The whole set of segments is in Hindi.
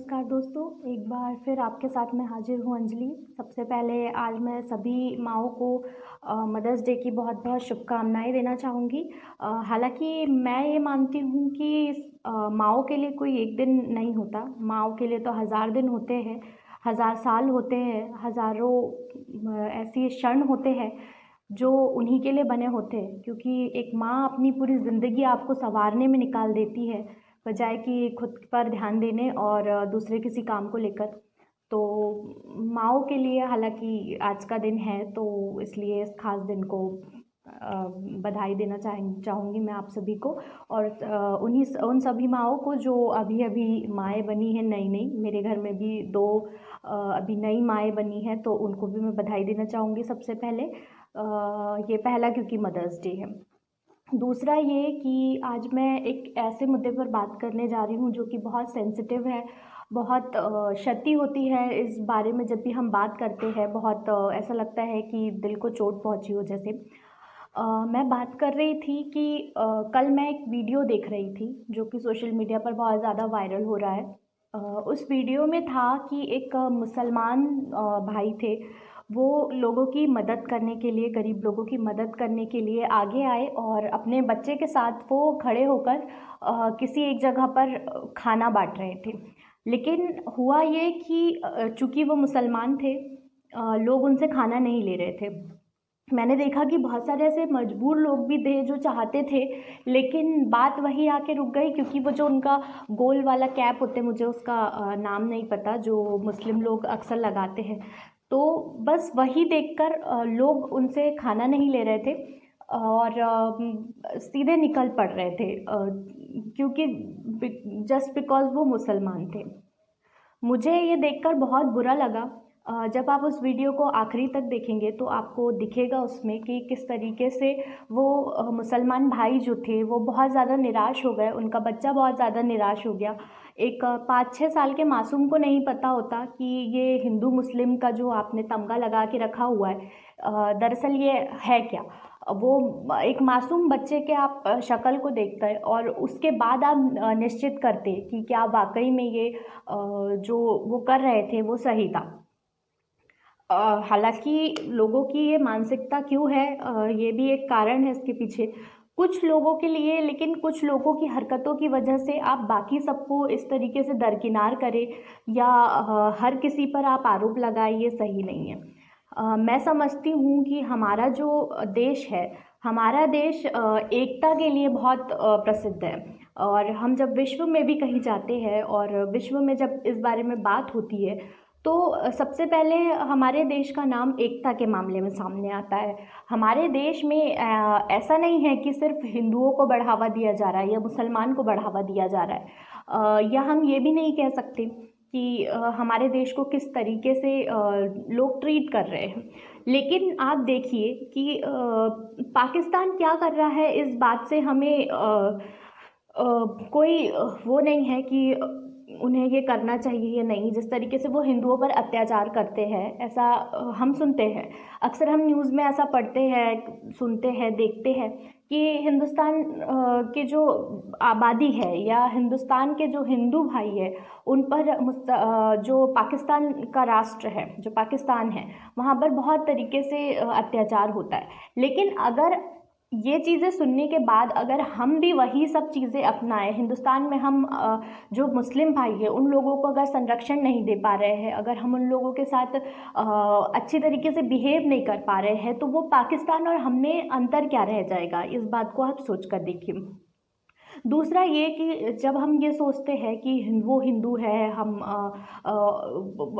नमस्कार दोस्तों, एक बार फिर आपके साथ मैं हाजिर हूँ अंजलि। सबसे पहले आज मैं सभी माँओं को मदर्स डे की बहुत-बहुत शुभकामनाएँ देना चाहूँगी। हालाँकि मैं ये मानती हूँ कि माँओं के लिए कोई एक दिन नहीं होता, माँओं के लिए तो हज़ार दिन होते हैं, हज़ार साल होते हैं, हज़ारों ऐसे क्षण होते हैं जो उन्हीं के लिए बने होते हैं, क्योंकि एक माँ अपनी पूरी ज़िंदगी आपको सँवारने में निकाल देती है, बजाय कि खुद पर ध्यान देने और दूसरे किसी काम को लेकर। तो माँओं के लिए हालाँकि आज का दिन है, तो इसलिए इस ख़ास दिन को बधाई देना चाहूँगी मैं आप सभी को, और उन सभी माँओं को जो अभी-अभी माएँ बनी हैं नई-नई। मेरे घर में भी 2 अभी नई माएँ बनी हैं, तो उनको भी मैं बधाई देना चाहूँगी सबसे पहले। ये पहला क्योंकि मदर्स डे है। दूसरा ये कि आज मैं एक ऐसे मुद्दे पर बात करने जा रही हूँ जो कि बहुत सेंसिटिव है, बहुत क्षति होती है इस बारे में जब भी हम बात करते हैं, बहुत ऐसा लगता है कि दिल को चोट पहुँची हो जैसे। मैं बात कर रही थी कि कल मैं एक वीडियो देख रही थी जो कि सोशल मीडिया पर बहुत ज़्यादा वायरल हो रहा है। उस वीडियो में था कि एक मुसलमान भाई थे, वो लोगों की मदद करने के लिए, गरीब लोगों की मदद करने के लिए आगे आए और अपने बच्चे के साथ वो खड़े होकर किसी एक जगह पर खाना बाँट रहे थे। लेकिन हुआ ये कि चूँकि वो मुसलमान थे, लोग उनसे खाना नहीं ले रहे थे। मैंने देखा कि बहुत सारे ऐसे मजबूर लोग भी थे जो चाहते थे, लेकिन बात वहीं आके रुक गई, क्योंकि वो जो उनका गोल वाला कैप होता है, मुझे उसका नाम नहीं पता, जो मुस्लिम लोग अक्सर लगाते हैं। तो बस वही देखकर लोग उनसे खाना नहीं ले रहे थे और सीधे निकल पड़ रहे थे, क्योंकि जस्ट बिकॉज़ वो मुसलमान थे। मुझे ये देखकर बहुत बुरा लगा। जब आप उस वीडियो को आखिरी तक देखेंगे तो आपको दिखेगा उसमें कि किस तरीके से वो मुसलमान भाई जो थे वो बहुत ज़्यादा निराश हो गए, उनका बच्चा बहुत ज़्यादा निराश हो गया। एक 5-6 साल के मासूम को नहीं पता होता कि ये हिंदू मुस्लिम का जो आपने तमगा लगा के रखा हुआ है, दरअसल ये है क्या? वो एक मासूम बच्चे के आप शक्ल को देखकर और उसके बाद आप निश्चित करते कि क्या वाक़ई में ये जो वो कर रहे थे वो सही था। हालाँकि लोगों की ये मानसिकता क्यों है, ये भी एक कारण है इसके पीछे। कुछ लोगों के लिए, लेकिन कुछ लोगों की हरकतों की वजह से आप बाकी सबको इस तरीके से दरकिनार करें या हर किसी पर आप आरोप लगाएँ, ये सही नहीं है। मैं समझती हूँ कि हमारा जो देश है, हमारा देश एकता के लिए बहुत प्रसिद्ध है, और हम जब विश्व में भी कहीं जाते हैं और विश्व में जब इस बारे में बात होती है, तो सबसे पहले हमारे देश का नाम एकता के मामले में सामने आता है। हमारे देश में ऐसा नहीं है कि सिर्फ़ हिंदुओं को बढ़ावा दिया जा रहा है या मुसलमान को बढ़ावा दिया जा रहा है। या हम ये भी नहीं कह सकते कि हमारे देश को किस तरीके से लोग ट्रीट कर रहे हैं। लेकिन आप देखिए कि पाकिस्तान क्या कर रहा है, इस बात से हमें कोई वो नहीं है कि उन्हें ये करना चाहिए या नहीं। जिस तरीके से वो हिंदुओं पर अत्याचार करते हैं, ऐसा हम सुनते हैं। अक्सर हम न्यूज़ में ऐसा पढ़ते हैं, सुनते हैं, देखते हैं कि हिंदुस्तान के जो आबादी है या हिंदुस्तान के जो हिंदू भाई हैं, उन पर जो पाकिस्तान का राष्ट्र है, जो पाकिस्तान है, वहाँ पर बहुत तरीके से अत्याचार होता है। लेकिन अगर ये चीज़ें सुनने के बाद अगर हम भी वही सब चीज़ें अपनाएं, हिंदुस्तान में हम जो मुस्लिम भाई हैं उन लोगों को अगर संरक्षण नहीं दे पा रहे हैं, अगर हम उन लोगों के साथ अच्छी तरीके से बिहेव नहीं कर पा रहे हैं, तो वो पाकिस्तान और हम में अंतर क्या रह जाएगा? इस बात को आप सोच कर देखिए। दूसरा ये कि जब हम ये सोचते हैं कि वो हिंदू है,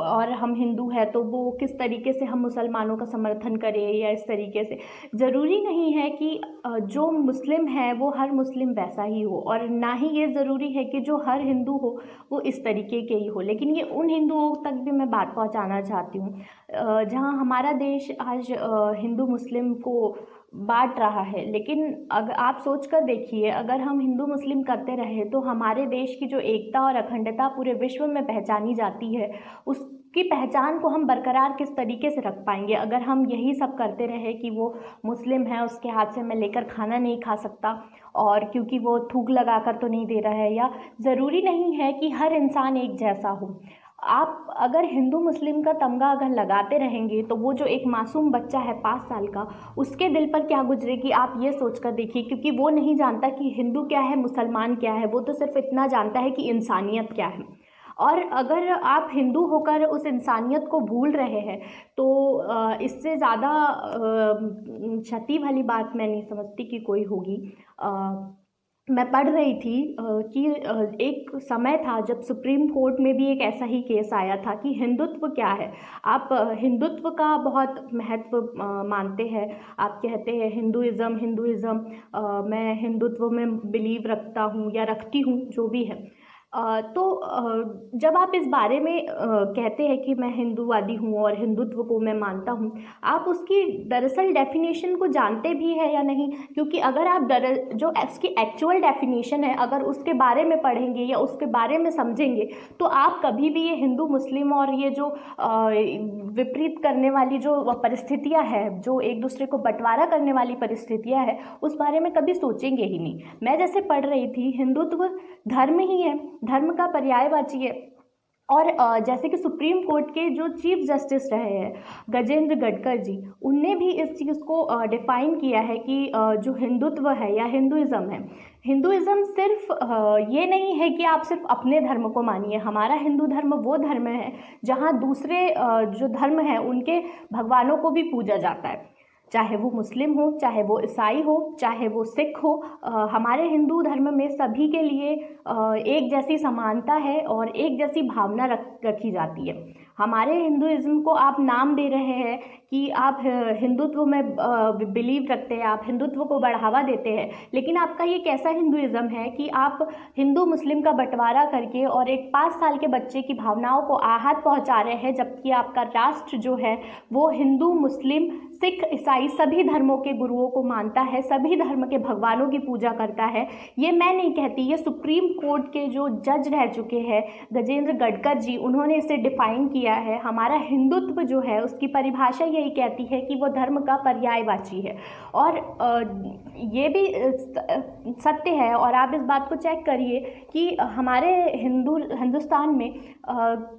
और हम हिंदू हैं, तो वो किस तरीके से हम मुसलमानों का समर्थन करें या इस तरीके से। ज़रूरी नहीं है कि जो मुस्लिम है वो हर मुस्लिम वैसा ही हो, और ना ही ये ज़रूरी है कि जो हर हिंदू हो वो इस तरीके के ही हो। लेकिन ये उन हिंदुओं तक भी मैं बात पहुंचाना चाहती हूँ जहाँ हमारा देश आज हिंदू मुस्लिम को बांट रहा है। लेकिन अगर आप सोच कर देखिए, अगर हम हिंदू मुस्लिम करते रहे तो हमारे देश की जो एकता और अखंडता पूरे विश्व में पहचानी जाती है, उसकी पहचान को हम बरकरार किस तरीके से रख पाएंगे अगर हम यही सब करते रहे कि वो मुस्लिम है, उसके हाथ से मैं लेकर खाना नहीं खा सकता, और क्योंकि वो थूक लगा कर तो नहीं दे रहा है, या ज़रूरी नहीं है कि हर इंसान एक जैसा हो। आप अगर हिंदू मुस्लिम का तमगा अगर लगाते रहेंगे तो वो जो एक मासूम बच्चा है 5 साल का, उसके दिल पर क्या गुजरेगी आप ये सोच कर देखिए, क्योंकि वो नहीं जानता कि हिंदू क्या है, मुसलमान क्या है, वो तो सिर्फ इतना जानता है कि इंसानियत क्या है। और अगर आप हिंदू होकर उस इंसानियत को भूल रहे हैं तो इससे ज़्यादा क्षति वाली बात मैं नहीं समझती कि कोई होगी। मैं पढ़ रही थी कि एक समय था जब सुप्रीम कोर्ट में भी एक ऐसा ही केस आया था कि हिंदुत्व क्या है। आप हिंदुत्व का बहुत महत्व मानते हैं, आप कहते हैं हिंदुइज़्म हिंदुइज़्म, मैं हिंदुत्व में बिलीव रखता हूँ या रखती हूँ, जो भी है। तो जब आप इस बारे में कहते हैं कि मैं हिंदूवादी हूँ और हिंदुत्व को मैं मानता हूँ, आप उसकी दरअसल डेफिनेशन को जानते भी है या नहीं? क्योंकि अगर आप जो उसकी एक्चुअल डेफिनेशन है अगर उसके बारे में पढ़ेंगे या उसके बारे में समझेंगे, तो आप कभी भी ये हिंदू मुस्लिम और ये जो विपरीत करने वाली जो परिस्थितियाँ हैं, जो एक दूसरे को बंटवारा करने वाली परिस्थितियाँ हैं, उस बारे में कभी सोचेंगे ही नहीं। मैं जैसे पढ़ रही थी, हिंदुत्व धर्म ही है, धर्म का पर्यायवाची है। और जैसे कि सुप्रीम कोर्ट के जो चीफ जस्टिस रहे हैं गजेंद्र गडकर जी, उनने भी इस चीज़ को डिफाइन किया है कि जो हिंदुत्व है या हिंदुइज़्म है, हिंदुइज़्म सिर्फ ये नहीं है कि आप सिर्फ अपने धर्म को मानिए। हमारा हिंदू धर्म वो धर्म है जहाँ दूसरे जो धर्म हैं उनके भगवानों को भी पूजा जाता है, चाहे वो मुस्लिम हो, चाहे वो ईसाई हो, चाहे वो सिख हो। हमारे हिंदू धर्म में सभी के लिए एक जैसी समानता है और एक जैसी भावना रखी जाती है। हमारे हिंदुइज़्म को आप नाम दे रहे हैं कि आप हिंदुत्व में बिलीव रखते हैं, आप हिंदुत्व को बढ़ावा देते हैं, लेकिन आपका ये कैसा हिंदुइज़्म है कि आप हिंदू मुस्लिम का बंटवारा करके और एक 5 साल के बच्चे की भावनाओं को आहत पहुंचा रहे हैं, जबकि आपका राष्ट्र जो है वो हिंदू मुस्लिम सिख ईसाई सभी धर्मों के गुरुओं को मानता है, सभी धर्म के भगवानों की पूजा करता है। ये मैं नहीं कहती, ये सुप्रीम कोर्ट के जो जज रह चुके हैं गजेंद्र गडकर जी, उन्होंने इसे डिफाइन किया है। हमारा हिंदुत्व जो है उसकी परिभाषा यही कहती है कि वो धर्म का पर्यायवाची है। और ये भी सत्य है, और आप इस बात को चेक करिए कि हमारे हिंदुस्तान में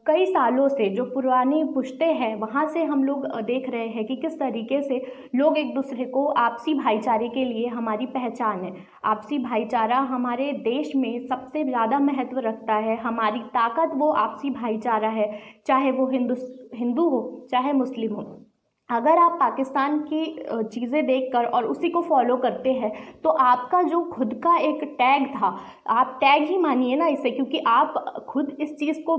कई सालों से जो पुरानी पुश्तें हैं वहाँ से हम लोग देख रहे हैं कि किस तरीके से लोग एक दूसरे को आपसी भाईचारे के लिए, हमारी पहचान है आपसी भाईचारा, हमारे देश में सबसे ज़्यादा महत्व रखता है। हमारी ताकत वो आपसी भाईचारा है, चाहे वो हिंदू हो चाहे मुस्लिम हो। अगर आप पाकिस्तान की चीज़ें देखकर और उसी को फॉलो करते हैं तो आपका जो खुद का एक टैग था, आप टैग ही मानिए ना इसे, क्योंकि आप खुद इस चीज़ को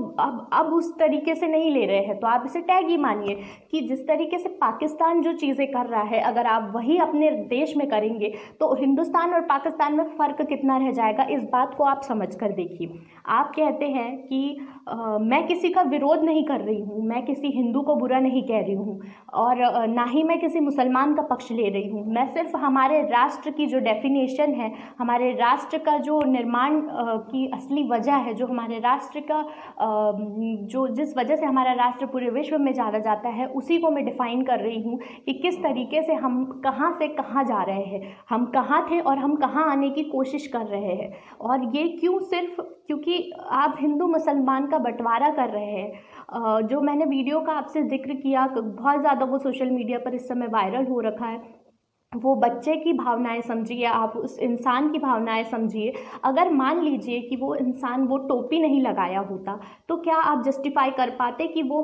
अब उस तरीके से नहीं ले रहे हैं, तो आप इसे टैग ही मानिए कि जिस तरीके से पाकिस्तान जो चीज़ें कर रहा है अगर आप वही अपने देश में करेंगे तो हिंदुस्तान और पाकिस्तान में फ़र्क कितना रह जाएगा, इस बात को आप समझ कर देखिए। आप कहते हैं कि मैं किसी का विरोध नहीं कर रही हूँ, मैं किसी हिंदू को बुरा नहीं कह रही हूँ, और ना ही मैं किसी मुसलमान का पक्ष ले रही हूँ। मैं सिर्फ हमारे राष्ट्र की जो डेफिनेशन है, हमारे राष्ट्र का जो निर्माण की असली वजह है, जो हमारे राष्ट्र का जो जिस वजह से हमारा राष्ट्र पूरे विश्व में जाना जाता है, उसी को मैं डिफ़ाइन कर रही हूँ कि किस तरीके से हम कहाँ से कहाँ जा रहे हैं, हम कहाँ थे और हम कहाँ आने की कोशिश कर रहे हैं। और ये क्यों? सिर्फ क्योंकि आप हिंदू मुसलमान का बंटवारा कर रहे हैं। जो मैंने वीडियो का आपसे जिक्र किया, बहुत ज़्यादा वो सोशल मीडिया पर इस समय वायरल हो रखा है, वो बच्चे की भावनाएं समझिए, आप उस इंसान की भावनाएं समझिए। अगर मान लीजिए कि वो इंसान वो टोपी नहीं लगाया होता तो क्या आप जस्टिफाई कर पाते कि वो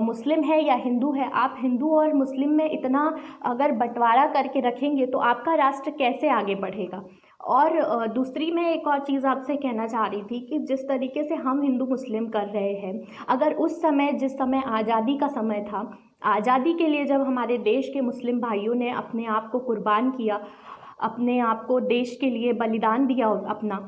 मुस्लिम है या हिंदू है? आप हिंदू और मुस्लिम में इतना अगर बंटवारा करके रखेंगे तो आपका राष्ट्र कैसे आगे बढ़ेगा? और दूसरी मैं एक और चीज़ आपसे कहना चाह रही थी कि जिस तरीके से हम हिंदू मुस्लिम कर रहे हैं, अगर उस समय जिस समय आज़ादी का समय था, आज़ादी के लिए जब हमारे देश के मुस्लिम भाइयों ने अपने आप को कुर्बान किया, अपने आप को देश के लिए बलिदान दिया अपना,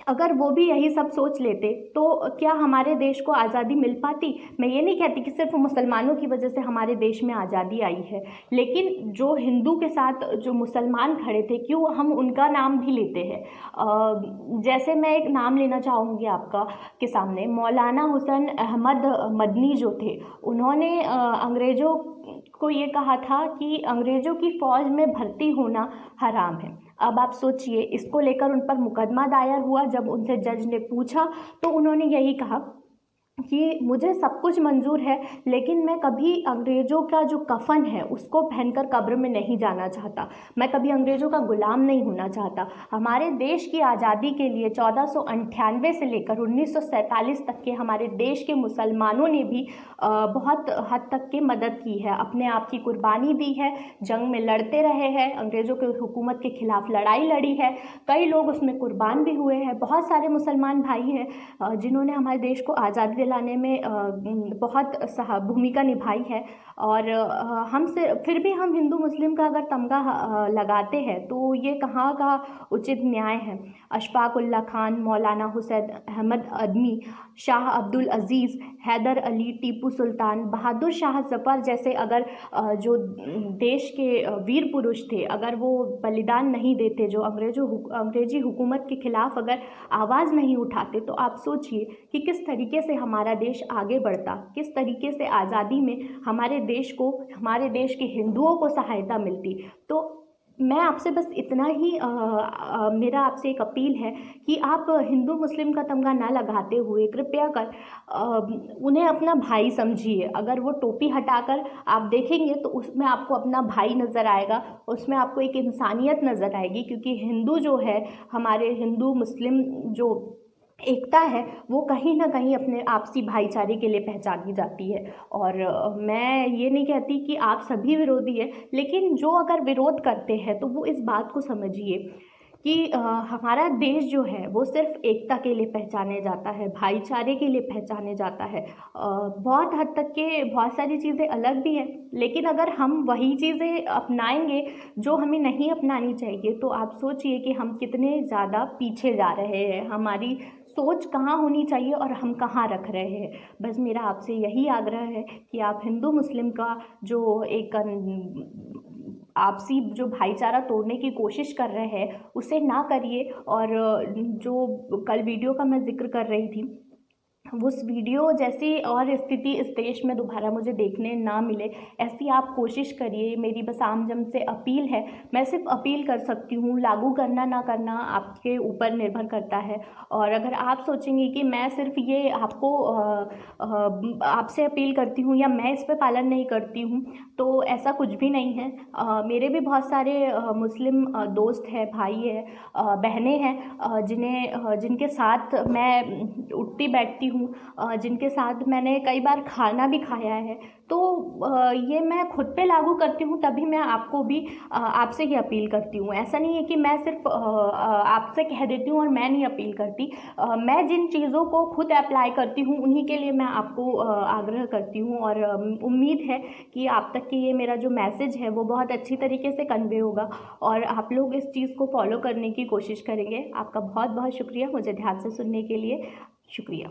अगर वो भी यही सब सोच लेते तो क्या हमारे देश को आज़ादी मिल पाती। मैं ये नहीं कहती कि सिर्फ मुसलमानों की वजह से हमारे देश में आज़ादी आई है, लेकिन जो हिंदू के साथ जो मुसलमान खड़े थे, क्यों हम उनका नाम भी लेते हैं। जैसे मैं एक नाम लेना चाहूँगी आपका के सामने, मौलाना हुसैन अहमद मदनी जो थे, उन्होंने अंग्रेज़ों को ये कहा था कि अंग्रेज़ों की फ़ौज में भर्ती होना हराम है। अब आप सोचिए, इसको लेकर उन पर मुकदमा दायर हुआ। जब उनसे जज ने पूछा तो उन्होंने यही कहा कि मुझे सब कुछ मंजूर है, लेकिन मैं कभी अंग्रेज़ों का जो कफ़न है उसको पहनकर कब्र में नहीं जाना चाहता। मैं कभी अंग्रेज़ों का गुलाम नहीं होना चाहता। हमारे देश की आज़ादी के लिए 1498 से लेकर 1947 तक के हमारे देश के मुसलमानों ने भी बहुत हद तक की मदद की है, अपने आप की कुर्बानी दी है, जंग में लड़ते रहे हैं, अंग्रेज़ों के हुकूमत के ख़िलाफ़ लड़ाई लड़ी है, कई लोग उसमें कुर्बान भी हुए हैं। बहुत सारे मुसलमान भाई हैं जिन्होंने हमारे देश को आज़ादी दिलाने में बहुत भूमिका निभाई है। और हम से फिर भी हम हिंदू मुस्लिम का अगर तमगा लगाते हैं तो ये कहाँ का उचित न्याय है। अशफाक उल्लाह खान, मौलाना हुसैन अहमद अदमी, शाह अब्दुल अज़ीज़, हैदर अली, टीपू सुल्तान, बहादुर शाह ज़फ़र जैसे अगर जो देश के वीर पुरुष थे, अगर वो बलिदान नहीं देते, जो अंग्रेजी हुकूमत के ख़िलाफ़ अगर आवाज़ नहीं उठाते, तो आप सोचिए कि किस तरीके से हमारा देश आगे बढ़ता, किस तरीके से आज़ादी में हमारे देश को, हमारे देश के हिंदुओं को सहायता मिलती। तो मैं आपसे बस इतना ही मेरा आपसे एक अपील है कि आप हिंदू मुस्लिम का तमगा ना लगाते हुए कृपया कर उन्हें अपना भाई समझिए। अगर वो टोपी हटाकर आप देखेंगे तो उसमें आपको अपना भाई नज़र आएगा, उसमें आपको एक इंसानियत नज़र आएगी, क्योंकि हिंदू जो है, हमारे हिंदू मुस्लिम जो एकता है वो कहीं ना कहीं अपने आपसी भाईचारे के लिए पहचानी जाती है। और मैं ये नहीं कहती कि आप सभी विरोधी हैं, लेकिन जो अगर विरोध करते हैं तो वो इस बात को समझिए कि हमारा देश जो है वो सिर्फ एकता के लिए पहचाने जाता है, भाईचारे के लिए पहचाने जाता है। बहुत हद तक के बहुत सारी चीज़ें अलग भी हैं, लेकिन अगर हम वही चीज़ें अपनाएंगे जो हमें नहीं अपनानी चाहिए, तो आप सोचिए कि हम कितने ज़्यादा पीछे जा रहे हैं, हमारी सोच कहाँ होनी चाहिए और हम कहाँ रख रहे हैं। बस मेरा आपसे यही आग्रह है कि आप हिंदू मुस्लिम का जो एक आपसी जो भाईचारा तोड़ने की कोशिश कर रहे हैं उसे ना करिए। और जो कल वीडियो का मैं जिक्र कर रही थी, उस वीडियो जैसी और स्थिति इस देश में दोबारा मुझे देखने ना मिले, ऐसी आप कोशिश करिए। मेरी बस आमजन से अपील है। मैं सिर्फ अपील कर सकती हूँ, लागू करना ना करना आपके ऊपर निर्भर करता है। और अगर आप सोचेंगे कि मैं सिर्फ ये आपको आपसे अपील करती हूँ या मैं इस पर पालन नहीं करती हूँ, तो ऐसा कुछ भी नहीं है। मेरे भी बहुत सारे मुस्लिम दोस्त हैं, भाई हैं, बहनें हैं, जिनके साथ मैं उठती बैठती हूँ, जिनके साथ मैंने कई बार खाना भी खाया है। तो ये मैं खुद पे लागू करती हूँ, तभी मैं आपको भी आपसे ही अपील करती हूँ। ऐसा नहीं है कि मैं सिर्फ आपसे कह देती हूँ और मैं नहीं अपील करती। मैं जिन चीज़ों को खुद अप्लाई करती हूँ उन्हीं के लिए मैं आपको आग्रह करती हूँ। और उम्मीद है कि आप तक की ये मेरा जो मैसेज है वो बहुत अच्छी तरीके से कन्वे होगा और आप लोग इस चीज़ को फॉलो करने की कोशिश करेंगे। आपका बहुत बहुत शुक्रिया मुझे ध्यान से सुनने के लिए। शुक्रिया।